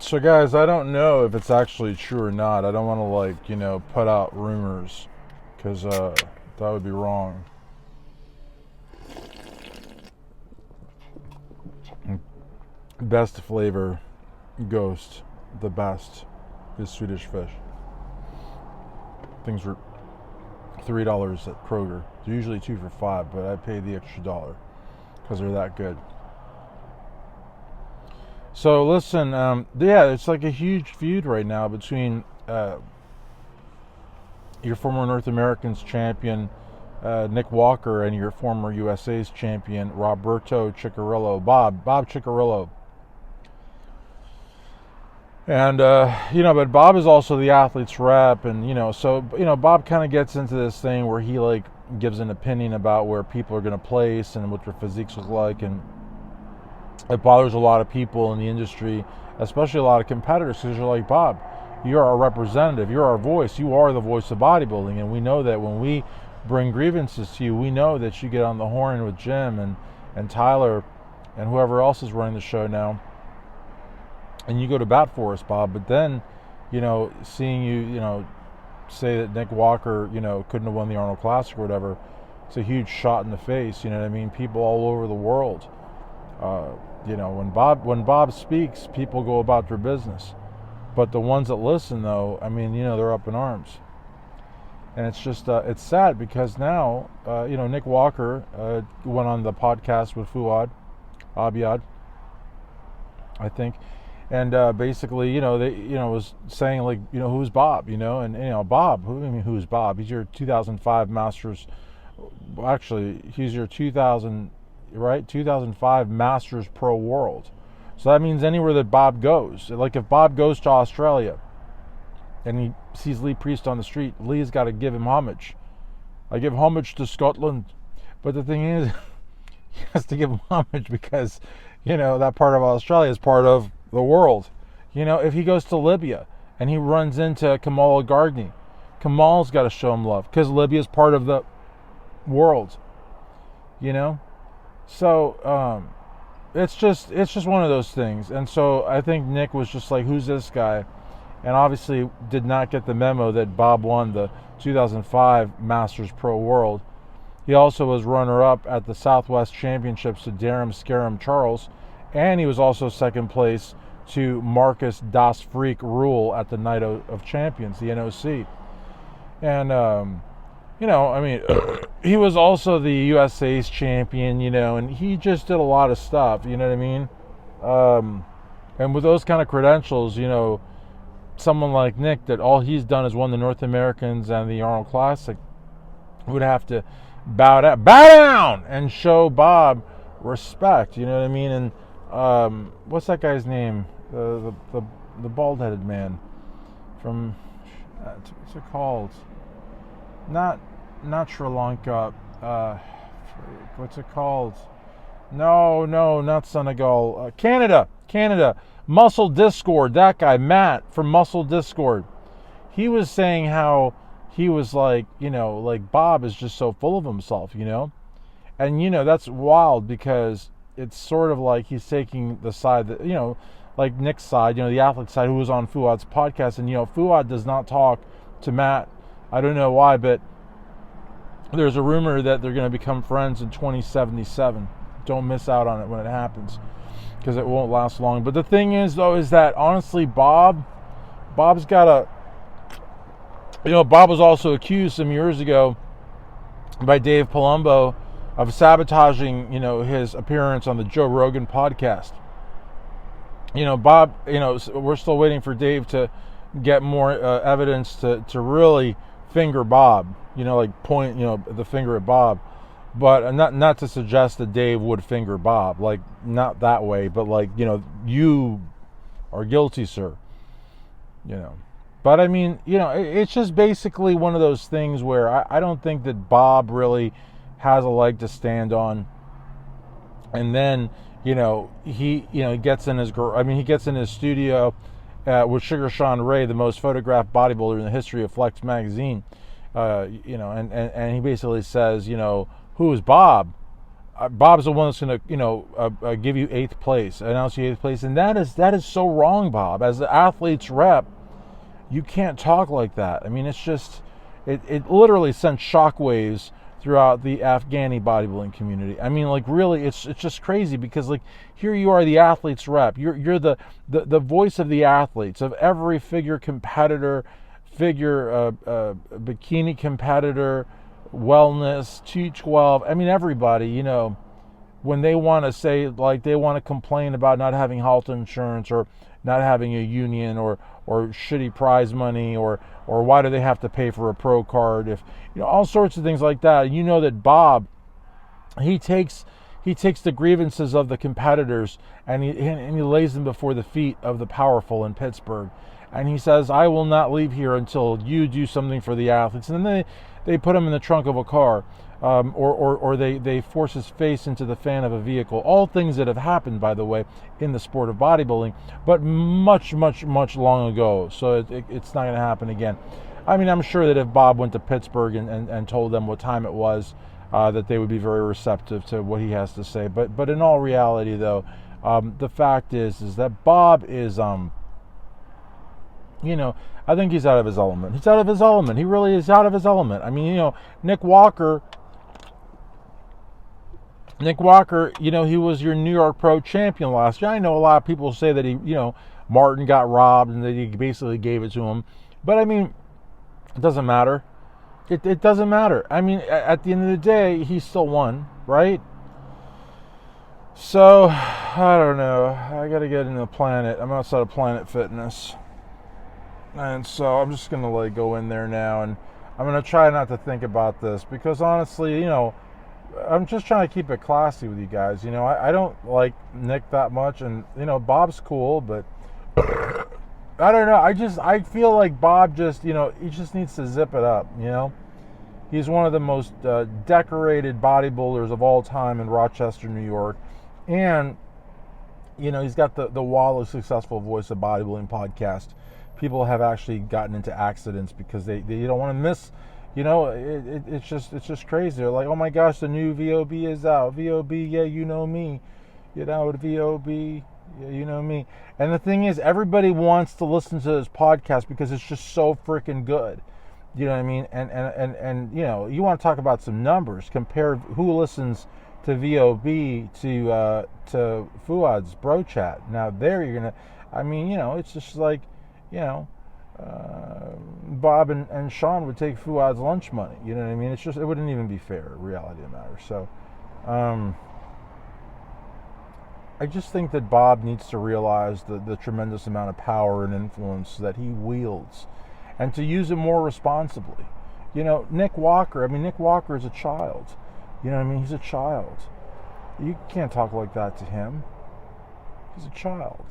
So, guys, I don't know if it's actually true or not. I don't want to, put out rumors because that would be wrong. Best flavor, Ghost. The best is Swedish fish. Things were $3 at Kroger. They're usually 2 for $5, but I paid the extra dollar because they're that good. So listen, it's like a huge feud right now between your former North Americans champion Nick Walker and your former USA's champion Roberto Cicherillo, Bob Cicherillo. And but Bob is also the athlete's rep, and Bob kind of gets into this thing where he gives an opinion about where people are going to place and what their physiques look like, and it bothers a lot of people in the industry, especially a lot of competitors, because you're like, Bob, you're our representative, you're our voice, you are the voice of bodybuilding, and we know that when we bring grievances to you, we know that you get on the horn with Jim and Tyler and whoever else is running the show now, and you go to bat for us, Bob. But then, seeing you, say that Nick Walker, couldn't have won the Arnold Classic or whatever, it's a huge shot in the face. You know what I mean? People all over the world. When Bob speaks, people go about their business. But the ones that listen, though, they're up in arms. And it's just, it's sad because now, Nick Walker went on the podcast with Fuad Abiad, I think. And basically, was saying who's Bob, and Bob, who's Bob? He's your 2005 Masters. Actually, he's your 2005 Masters Pro World. So that means anywhere that Bob goes, like if Bob goes to Australia and he sees Lee Priest on the street, Lee's got to give him homage. I give homage to Scotland, but the thing is, he has to give him homage because that part of Australia is part of the world. If he goes to Libya and he runs into Kamal Gardni, Kamal's got to show him love because Libya is part of the world. So it's just one of those things. And so I think Nick was just like, who's this guy? And obviously did not get the memo that Bob won the 2005 Masters Pro World. He also was runner-up at the Southwest Championships to Darren Scarum Charles, and he was also second place to Marcus Das Freak Rule at the Night of Champions, the NOC. And he was also the USA's champion, and he just did a lot of stuff, you know what I mean? And with those kind of credentials, someone like Nick, that all he's done is won the North Americans and the Arnold Classic, would have to bow down and show Bob respect, you know what I mean? And what's that guy's name? The bald-headed man from, what's it called? Not Sri Lanka. What's it called? No, not Senegal. Canada. Muscle Discord. That guy, Matt from Muscle Discord. He was saying how he was like Bob is just so full of himself, and that's wild because it's sort of like he's taking the side that like Nick's side, the athlete side, who was on Fuad's podcast, and Fuad does not talk to Matt. I don't know why, but there's a rumor that they're going to become friends in 2077. Don't miss out on it when it happens, because it won't last long. But the thing is, though, is that honestly, Bob's got a, Bob was also accused some years ago by Dave Palumbo of sabotaging, his appearance on the Joe Rogan podcast. Bob, we're still waiting for Dave to get more evidence to really finger Bob, point, the finger at Bob. But not to suggest that Dave would finger Bob, not that way, but you are guilty, sir. But it's just basically one of those things where I don't think that Bob really has a leg to stand on. And then, he gets in his studio with Sugar Sean Ray, the most photographed bodybuilder in the history of Flex magazine. And he basically says, who is Bob? Bob's the one that's going to, give you 8th place, announce you 8th place, and that is so wrong, Bob. As the athlete's rep, you can't talk like that. I mean, it's just, it literally sent shockwaves throughout the Afghani bodybuilding community. I mean, like, really, it's just crazy, because, like, here you are, the athlete's rep. You're the voice of the athletes, of every figure competitor, bikini competitor, wellness, T12. I mean, everybody, when they want to say, like, they want to complain about not having health insurance, or not having a union, or shitty prize money, or why do they have to pay for a pro card, if all sorts of things like that. That Bob, he takes the grievances of the competitors, and he lays them before the feet of the powerful in Pittsburgh, and he says, I will not leave here until you do something for the athletes. And then they put him in the trunk of a car, or they force his face into the fan of a vehicle. All things that have happened, by the way, in the sport of bodybuilding, but much, much, much long ago. So it's not going to happen again. I mean, I'm sure that if Bob went to Pittsburgh and told them what time it was, that they would be very receptive to what he has to say. But in all reality, though, the fact is that Bob is, I think he's out of his element. He's out of his element. He really is out of his element. I mean, Nick Walker, he was your New York Pro champion last year. I know a lot of people say that Martin got robbed and that he basically gave it to him. But I mean, it doesn't matter. It doesn't matter. I mean, at the end of the day, he still won, right? So, I don't know. I got to get into Planet. I'm outside of Planet Fitness. And so I'm just going to go in there now, and I'm going to try not to think about this, because honestly, I'm just trying to keep it classy with you guys. I don't like Nick that much, and Bob's cool, but I don't know. I feel like Bob just, he just needs to zip it up. He's one of the most decorated bodybuilders of all time in Rochester, New York, and he's got the wildly successful Voice of Bodybuilding podcast. People have actually gotten into accidents because they don't want to miss. It's just crazy. They're like, oh my gosh, the new VOB is out. VOB, yeah, you know me. VOB, yeah, you know me. And the thing is, everybody wants to listen to this podcast because it's just so freaking good. You know what I mean? And you want to talk about some numbers. Compare who listens to VOB to Fuad's Bro Chat. Now there you're gonna. I mean, it's just like. Bob and Sean would take Fuad's lunch money. You know what I mean? It wouldn't even be fair, reality of the matter. So, I just think that Bob needs to realize the tremendous amount of power and influence that he wields, and to use it more responsibly. Nick Walker is a child. You know what I mean? He's a child. You can't talk like that to him. He's a child.